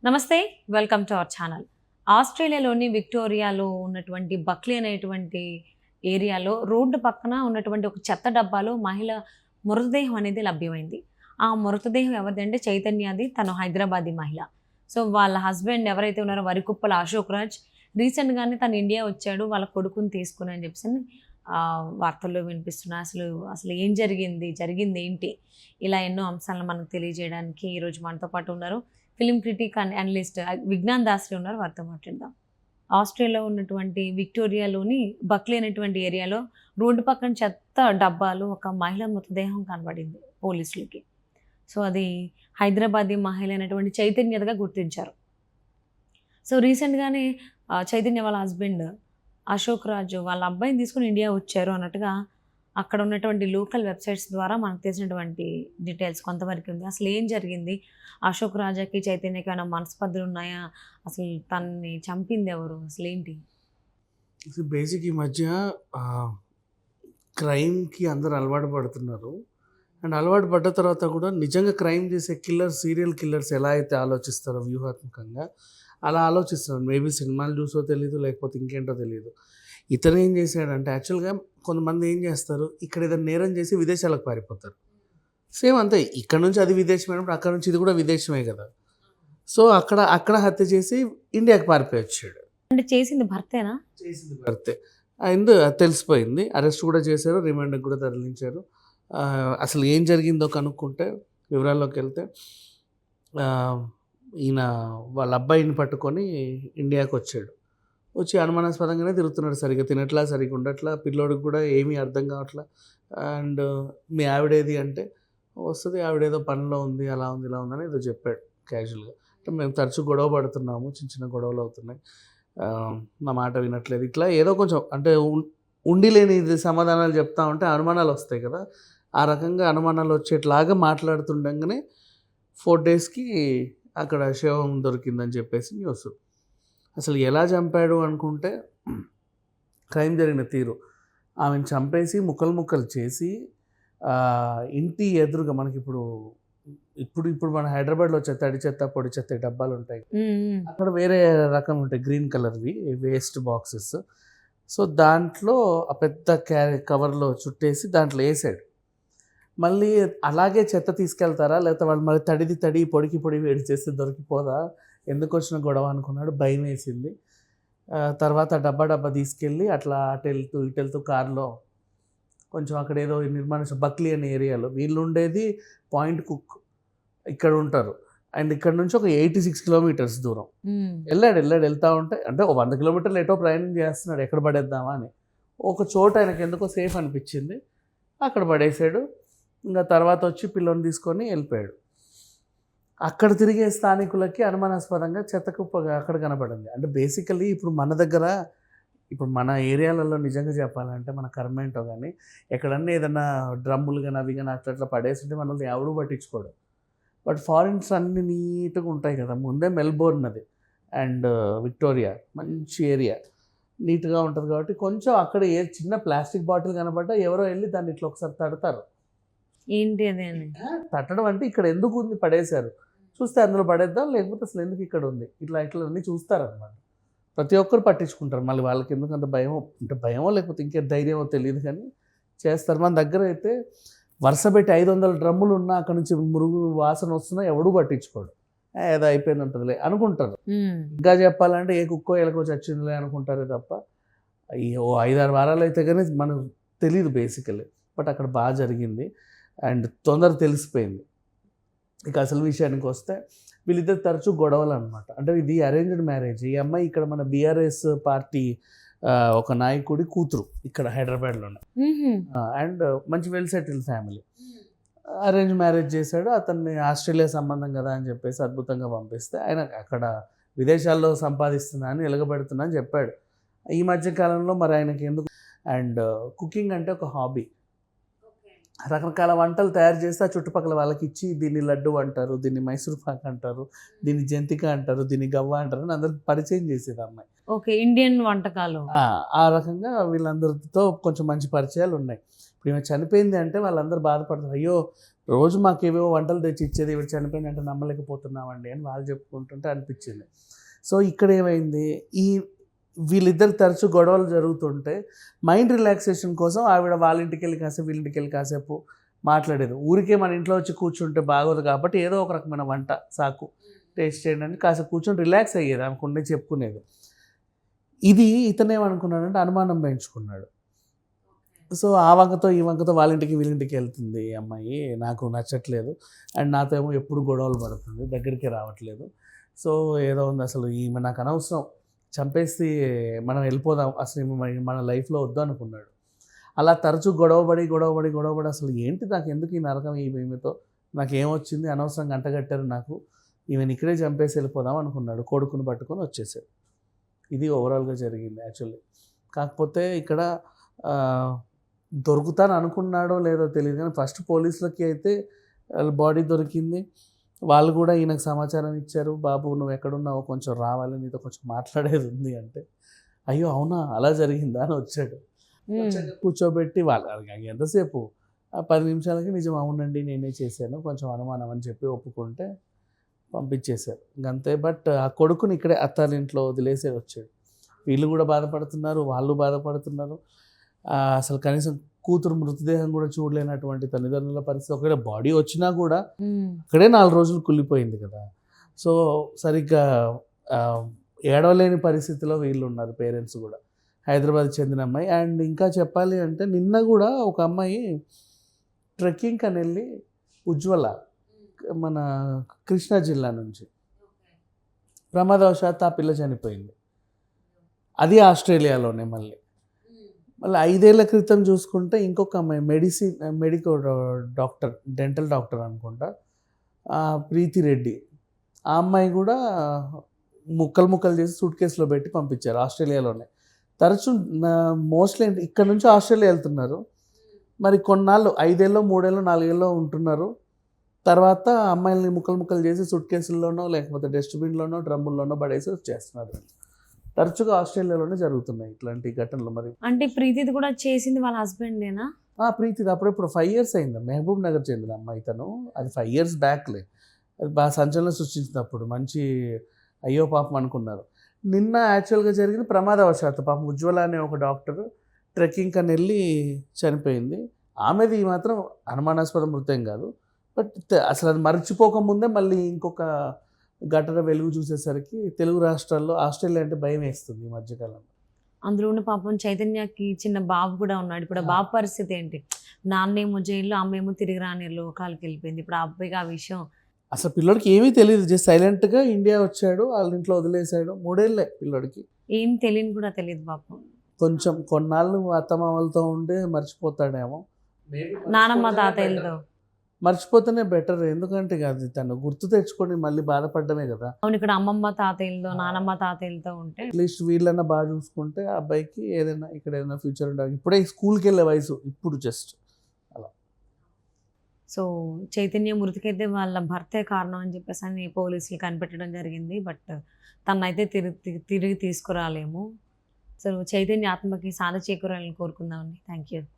నమస్తే, welcome to our channel. ఆస్ట్రేలియాలోని విక్టోరియాలో ఉన్నటువంటి బక్లీ అనేటువంటి ఏరియాలో రోడ్డు పక్కన ఉన్నటువంటి ఒక చెత్త డబ్బాలో మహిళ మృతదేహం అనేది లభ్యమైంది. ఆ మృతదేహం ఎవరిదంటే చైతన్యది. తను హైదరాబాదీ మహిళ. సో, వాళ్ళ హస్బెండ్ ఎవరైతే ఉన్నారో వరికుప్పల అశోక్ రాజ్ రీసెంట్‌గానే తను ఇండియా వచ్చాడు. వాళ్ళ కొడుకుని తీసుకొని అని చెప్పేసని వార్తల్లో వినిపిస్తున్నాయి. అసలు ఏం జరిగింది? జరిగిందేంటి? ఇలా ఎన్నో అంశాలను మనకు తెలియజేయడానికి ఈరోజు మనతో పాటు ఉన్నారు. Film critic and analyst Vignan Dasari ఉన్నారు. వారితో మాట్లాడదాం. ఆస్ట్రేలియాలో ఉన్నటువంటి విక్టోరియాలోని బక్లీ అనేటువంటి ఏరియాలో రోడ్డు పక్కన చెత్త డబ్బాలో ఒక మహిళ మృతదేహం కనబడింది పోలీసులకి. సో, అది హైదరాబాదీ మహిళ అయినటువంటి చైతన్యతగా గుర్తించారు. సో, రీసెంట్‌గానే చైతన్య వాళ్ళ హస్బెండ్ అశోక్ రాజు వాళ్ళ అబ్బాయిని తీసుకొని ఇండియా వచ్చారు అన్నట్టుగా అక్కడ ఉన్నటువంటి లోకల్ వెబ్సైట్స్ ద్వారా మనకు తెలిసినటువంటి డీటెయిల్స్ కొంతవరకు ఉంది. అసలు ఏం జరిగింది? అశోక్ రాజాకి చైతన్యకి ఏమైనా మనస్పర్ధలు ఉన్నాయా? అసలు తనని చంపింది ఎవరు? అసలు ఏంటి? బేసిక్ ఈ మధ్య క్రైమ్కి అందరు అలవాటు పడుతున్నారు. అండ్ అలవాటు పడ్డ తర్వాత కూడా నిజంగా క్రైమ్ చేసే సీరియల్ కిల్లర్స్ ఎలా అయితే ఆలోచిస్తారో వ్యూహాత్మకంగా అలా ఆలోచిస్తున్నారు. మేబీ సినిమాలు చూసో తెలియదు, లేకపోతే ఇంకేంటో తెలియదు. ఇతను ఏం చేశాడంటే యాక్చువల్గా కొంతమంది ఏం చేస్తారు, ఇక్కడ ఏదైనా నేరం చేసి విదేశాలకు పారిపోతారు. సేమ్ అంతే, ఇక్కడ నుంచి అది విదేశమైనప్పుడు అక్కడ నుంచి ఇది కూడా విదేశమే కదా. సో అక్కడ హత్య చేసి ఇండియాకి పారిపోయి వచ్చాడు. అంటే చేసింది భర్తేనా? చేసింది భర్తే అండ్ తెలిసిపోయింది. అరెస్ట్ కూడా చేశారు, రిమాండ్కి కూడా తరలించారు. అసలు ఏం జరిగిందో కనుక్కుంటే వివరాల్లోకి వెళ్తే ఈయన వాళ్ళ అబ్బాయిని పట్టుకొని ఇండియాకి వచ్చాడు. వచ్చి అనుమానాస్పదంగానే తిరుగుతున్నాడు. సరిగ్గా తినట్లా, సరిగ్గా ఉండట్లా, పిల్లోడికి కూడా ఏమీ అర్థం కావట్లా. అండ్ మీ ఆవిడేది అంటే వస్తుంది, ఆవిడేదో పనిలో ఉంది, అలా ఉంది, ఇలా ఉందని ఏదో చెప్పాడు క్యాజువల్గా. అంటే మేము తరచూ గొడవ పడుతున్నాము, చిన్న చిన్న గొడవలు అవుతున్నాయి, నా మాట వినట్లేదు, ఇట్లా ఏదో కొంచెం అంటే ఉండి లేని సమాధానాలు చెప్తా ఉంటే అనుమానాలు వస్తాయి కదా. ఆ రకంగా అనుమానాలు వచ్చేట్లాగా మాట్లాడుతుండగానే 4 డేస్కి అక్కడ శవం దొరికిందని చెప్పేసి న్యూస్. అసలు ఎలా చంపాడు అనుకుంటే క్రైమ్ జరిగిన తీరు, ఆమెను చంపేసి ముక్కలు ముక్కలు చేసి ఇంటి ఎదురుగా మనకి ఇప్పుడు మన హైదరాబాద్లో తడి చెత్త పొడి చెత్త డబ్బాలు ఉంటాయి, అక్కడ వేరే రకం ఉంటాయి గ్రీన్ కలర్వి వేస్ట్ బాక్సెస్. సో దాంట్లో ఆ పెద్ద కవర్లో చుట్టేసి దాంట్లో వేసాడు. మళ్ళీ అలాగే చెత్త తీసుకెళ్తారా, లేకపోతే వాళ్ళు మళ్ళీ తడి పొడికి పొడి వేడి చేస్తే దొరికిపోదా, ఎందుకు వచ్చిన గొడవ అనుకున్నాడు, భయం వేసింది. తర్వాత డబ్బా తీసుకెళ్ళి అట్లా అటు వెళ్తూ కారులో కొంచెం అక్కడ ఏదో బక్లీ అనే ఏరియాలో వీళ్ళు ఉండేది పాయింట్ కుక్, ఇక్కడ ఉంటారు. అండ్ ఇక్కడ నుంచి ఒక 86 కిలోమీటర్స్ దూరం వెళ్తా ఉంటే, అంటే 100 కిలోమీటర్లు ఎటో ప్రయాణం చేస్తున్నాడు, ఎక్కడ పడేద్దామా అని. ఒక చోట ఆయనకు ఎందుకో సేఫ్ అనిపించింది, అక్కడ పడేసాడు. ఇంకా తర్వాత వచ్చి పిల్లని తీసుకొని వెళ్ళిపోయాడు. అక్కడ తిరిగే స్థానికులకి అనుమానాస్పదంగా చెత్త కుప్పగా అక్కడ కనపడింది. అంటే బేసికలీ ఇప్పుడు మన ఏరియాలలో నిజంగా చెప్పాలంటే మన కర్మేంటో కానీ ఎక్కడన్నా ఏదన్నా డ్రమ్ములు కానీ అవి కానీ అట్లా పడేస్తుంటే మనల్ని ఎవడూ పట్టించుకోడు. బట్ ఫారిన్స్ అన్ని నీట్గా ఉంటాయి కదా. ముందే మెల్బోర్న్ అది అండ్ విక్టోరియా మంచి ఏరియా, నీట్గా ఉంటుంది కాబట్టి కొంచెం అక్కడ చిన్న ప్లాస్టిక్ బాటిల్ కనబడ్డా ఎవరో వెళ్ళి దాన్ని ఇట్లా ఒకసారి తడతారు. ఏంటి అది? తట్టడం అంటే ఇక్కడ ఎందుకు ఉంది పడేశారు, చూస్తే అందులో పడేద్దాం, లేకపోతే అసలు ఎందుకు ఇక్కడ ఉంది, ఇట్లా అన్నీ చూస్తారనమాట. ప్రతి ఒక్కరు పట్టించుకుంటారు. మళ్ళీ వాళ్ళకి ఎందుకు అంత భయమో, అంటే భయమో లేకపోతే ఇంకే ధైర్యమో తెలియదు కానీ చేస్తారు. మన దగ్గర అయితే వరుస పెట్టి 500 డ్రమ్ములు ఉన్నా అక్కడ నుంచి మురుగు వాసన వస్తున్నా ఎవడూ పట్టించుకోడు, ఏదో అయిపోయింది ఉంటుందిలే అనుకుంటారు. ఇంకా చెప్పాలంటే ఏ కుక్కో ఎలకో చచ్చిందిలే అనుకుంటారే తప్ప ఓ 5-6 వారాలు అయితే కానీ మనకు తెలియదు బేసికలీ. బట్ అక్కడ బాగా జరిగింది అండ్ తొందర తెలిసిపోయింది. ఇక అసలు విషయానికి వస్తే వీళ్ళిద్దరు తరచూ గొడవలు అనమాట. అంటే ఇది అరేంజ్డ్ మ్యారేజ్. ఈ అమ్మాయి ఇక్కడ మన బీఆర్ఎస్ పార్టీ ఒక నాయకుడి కూతురు ఇక్కడ హైదరాబాద్లోనే. అండ్ మంచి well settled family. Arrange marriage చేశాడు. అతన్ని ఆస్ట్రేలియా సంబంధం కదా అని చెప్పేసి అద్భుతంగా పంపిస్తే ఆయన అక్కడ విదేశాల్లో సంపాదిస్తున్నా అని ఎలగబెడుతున్నా అని చెప్పాడు. ఈ మధ్యకాలంలో మరి ఆయనకి ఎందుకు, అండ్ కుకింగ్ అంటే ఒక హాబీ, రకరకాల వంటలు తయారు చేస్తే ఆ చుట్టుపక్కల వాళ్ళకి ఇచ్చి దీన్ని లడ్డు అంటారు, దీన్ని మైసూర్ పాక్ అంటారు, దీన్ని జంతిక అంటారు, దీన్ని గవ్వ అంటారు అని అందరికి పరిచయం చేసేది అమ్మాయి. ఓకే, ఇండియన్ వంటకాలు. ఆ రకంగా వీళ్ళందరితో కొంచెం మంచి పరిచయాలు ఉన్నాయి. ఇప్పుడు ఈమె చనిపోయింది అంటే వాళ్ళందరూ బాధపడతారు, అయ్యో రోజు మాకు ఏవేవో వంటలు తెచ్చి ఇచ్చేది, ఇవి చనిపోయింది అంటే నమ్మలేకపోతున్నామండి అని వాళ్ళు చెప్పుకుంటుంటే అనిపించింది. సో ఇక్కడ ఏమైంది, వీళ్ళిద్దరు తరచూ గొడవలు జరుగుతుంటే మైండ్ రిలాక్సేషన్ కోసం ఆవిడ వాళ్ళ ఇంటికి వెళ్ళి కాసేపు వీళ్ళింటికి వెళ్ళి కాసేపు మాట్లాడేది. ఊరికే మన ఇంట్లో వచ్చి కూర్చుంటే బాగోదు కాబట్టి ఏదో ఒక రకమైన వంట సాకు టేస్ట్ చేయండి అని కాసేపు కూర్చొని రిలాక్స్ అయ్యేది, అనుకుంటే చెప్పుకునేది. ఇది ఇతనేమనుకున్నాడంటే అనుమానం పెంచుకున్నాడు. సో ఆ వంకతో ఈ వంకతో వాళ్ళ ఇంటికి వీళ్ళింటికి వెళ్తుంది ఈ అమ్మాయి, నాకు నచ్చట్లేదు అండ్ నాతో ఏమో ఎప్పుడు గొడవలు పడుతుంది, దగ్గరికి రావట్లేదు. సో ఏదో ఉంది, అసలు ఈమె నాకు అనవసరం, చంపేసి మనం వెళ్ళిపోదాం, అసలు మన లైఫ్లో వద్దు అనుకున్నాడు. అలా తరచూ గొడవపడి అసలు ఏంటి నాకు ఎందుకు ఈ నరకం, ఈమెతో నాకు ఏమొచ్చింది, అనవసరంగా అంటగట్టారు నాకు, ఈమెను ఇక్కడే చంపేసి వెళ్ళిపోదాం అనుకున్నాడు. కొడుకుని పట్టుకొని వచ్చేసాడు. ఇది ఓవరాల్గా జరిగింది యాక్చువల్లీ. కాకపోతే ఇక్కడ దొరుకుతాను అనుకున్నాడో లేదో తెలియదు కానీ ఫస్ట్ పోలీసులకి అయితే బాడీ దొరికింది. వాళ్ళు కూడా ఈయనకు సమాచారం ఇచ్చారు, బాబు నువ్వు ఎక్కడున్నావో కొంచెం రావాలి, నీతో కొంచెం మాట్లాడేది ఉంది అంటే, అయ్యో అవునా అలా జరిగిందా అని వచ్చాడు. కూర్చోబెట్టి వాళ్ళు ఎంతసేపు 10 నిమిషాలకి నిజం అవునండి నేనే చేశాను, కొంచెం అనుమానం అని చెప్పి ఒప్పుకుంటే పంపించేశారు ఇంకంతే. బట్ ఆ కొడుకుని ఇక్కడే అత్తారింట్లో వదిలేసే వచ్చాడు. వీళ్ళు కూడా బాధపడుతున్నారు, వాళ్ళు బాధపడుతున్నారు. అసలు కనీసం కూతురు మృతదేహం కూడా చూడలేనటువంటి తల్లిదండ్రుల పరిస్థితి. ఒకవేళ బాడీ వచ్చినా కూడా అక్కడే 4 రోజులు కుళ్ళిపోయింది కదా. సో సరిగ్గా ఏడవలేని పరిస్థితిలో వీళ్ళు ఉన్నారు, పేరెంట్స్ కూడా. హైదరాబాద్ చెందిన అమ్మాయి. అండ్ ఇంకా చెప్పాలి అంటే నిన్న కూడా ఒక అమ్మాయి ట్రెక్కింగ్ అని వెళ్ళి ఉజ్వల మన కృష్ణా జిల్లా నుంచి ప్రమాదవశాత్తు ఆ పిల్ల చనిపోయింది. అది ఆస్ట్రేలియాలోనే. మళ్ళీ 5 ఏళ్ల క్రితం చూసుకుంటే ఇంకొక అమ్మాయి మెడికల్ డాక్టర్, డెంటల్ డాక్టర్ అనుకుంటా, ప్రీతి రెడ్డి. ఆ అమ్మాయి కూడా ముక్కలు చేసి సూట్ కేసులో పెట్టి పంపించారు ఆస్ట్రేలియాలోనే. తరచూ మోస్ట్లీ ఇక్కడ నుంచి ఆస్ట్రేలియా వెళ్తున్నారు, మరి కొన్నాళ్ళు 5 ఏళ్ళో 3 ఏళ్ళో 4 ఏళ్ళో ఉంటున్నారు. తర్వాత అమ్మాయిల్ని ముక్కలు చేసి సూట్ కేసుల్లోనో లేకపోతే డస్ట్బిన్లోనో డ్రమ్ముల్లోనో పడేసి వచ్చేస్తున్నారు. తరచుగా ఆస్ట్రేలియాలోనే జరుగుతున్నాయి ఇట్లాంటి ఘటనలు. మరి అంటే ప్రీతిది కూడా చేసింది వాళ్ళ హస్బెండేనా? ప్రీతిది అప్పుడప్పుడు 5 years అయింది. మహబూబ్ నగర్ చెందిన అమ్మాయి తను. అది 5 years బ్యాక్లే. అది బాగా సంచలనం సృష్టించినప్పుడు మంచి అయ్యో పాపం అనుకున్నారు. నిన్న యాక్చువల్గా జరిగింది ప్రమాదవశాత్తు. పాపం ఉజ్వల అనే ఒక డాక్టర్ ట్రెక్కింగ్ అని వెళ్ళి చనిపోయింది. ఆమెది మాత్రం అనుమానాస్పద మృతం కాదు. బట్ అసలు అది మర్చిపోకముందే మళ్ళీ ఇంకొక ఘటన వెలుగు చూసేసరికి తెలుగు రాష్ట్రాల్లో ఆస్ట్రేలియా అంటే భయం వేస్తుంది ఈ మధ్యకాలంలో. అందులోని పాపం చైతన్యకి చిన్న బాబు కూడా ఉన్నాడు. ఇప్పుడు ఆ బాబు పరిస్థితి ఏంటి? నాన్నేమో జైల్లో, అమ్మేమో తిరిగి రాని లోకాలకి వెళ్ళిపోయింది. ఇప్పుడు ఆ అబ్బాయికి ఆ విషయం అసలు పిల్లోడికి ఏమీ తెలియదు, జస్ట్ సైలెంట్గా ఇండియా వచ్చాడు, వాళ్ళ ఇంట్లో వదిలేశాడు. 3 ఏళ్ళే పిల్లోడికి. ఏం తెలియని కూడా తెలియదు పాపం. కొంచెం కొన్నాళ్ళు అత్తమామలతో ఉండే మర్చిపోతాడేమో. నానమ్మ తాతయ్యలతో మర్చిపోతేనే బెటర్, ఎందుకంటే అది తను గుర్తు తెచ్చుకొని మళ్ళీ బాధపడమే కదా. అవును, ఇక్కడ అమ్మమ్మ తాతయ్యలతో నానమ్మ తాతయ్యలతో ఉంటే అట్లీస్ట్ వీళ్ళన్నా బాగా చూసుకుంటే ఆ అబ్బాయికి ఏదైనా ఇక్కడ ఏదైనా ఫ్యూచర్ ఉండాలి. ఇప్పుడే స్కూల్కి వెళ్ళే వయసు ఇప్పుడు జస్ట్ అలా. సో చైతన్య మృతికైతే వాళ్ళ భర్తే కారణం అని చెప్పేసి అని పోలీసులు కనిపెట్టడం జరిగింది. బట్ తనైతే తిరిగి తీసుకురాలేము. సో చైతన్య ఆత్మకి సాధ చేకూరాలని కోరుకుందామండి. Thank you.